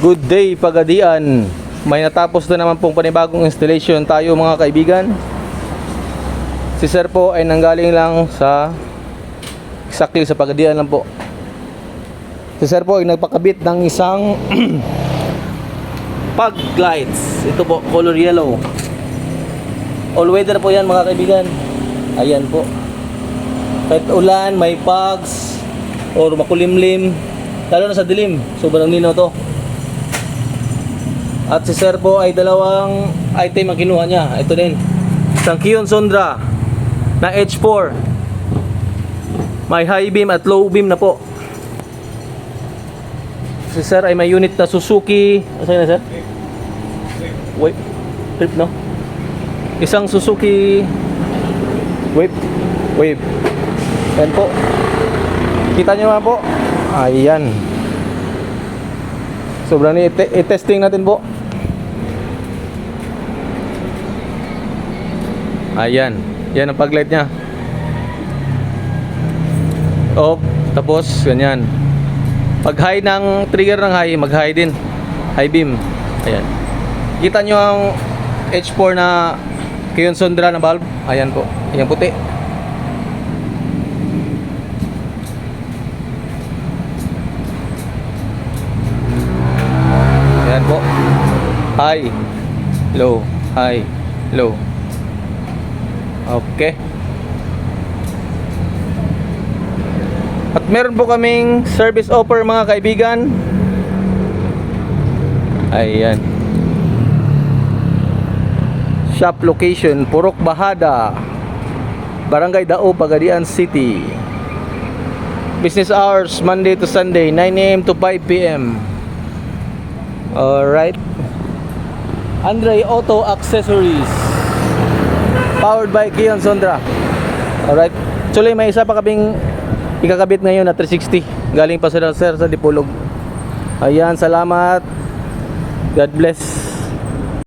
Good day, Pagadian. May natapos na naman pong panibagong installation tayo mga kaibigan. Si sir po ay nanggaling lang sa exactly sa Pagadian lang po. Si sir po ay nagpakabit ng isang pug lights. Ito po, color yellow. All weather po yan mga kaibigan. Ayan po. Kahit ulan, may pugs or makulimlim, lalo na sa dilim, sobrang linaw to. At si sir po ay dalawang item ang kinuha niya. Ito din, isang Kion Sondra na H4. May high beam at low beam na po. Si sir ay may unit na Suzuki. Ano na sir? Wave. Trip no? Isang Suzuki Wave. Wave. Ayan po. Kita nyo nga po. Ayan. Sobrang i-testing natin po. Ayan. Yan ang pag-light nya. Off. Tapos ganyan. Pag high ng trigger ng high, mag high din. High beam. Ayan. Kita nyo ang H4 na Kion Sondra na bulb. Ayan po. Ayan puti. Ayan po. High, low, high, low. Okay. At meron po kaming service offer mga kaibigan. Ayan. Shop location, Purok Bahada, Barangay Dao, Pagadian City. Business hours, Monday to Sunday, 9 AM to 5 PM. Alright. Andre Auto Accessories, powered by Kion Sondra. Alright. Actually may isa pa kaming ikakabit ngayon na 360. Galing pa sila sir sa Dipolog. Ayan, salamat. God bless.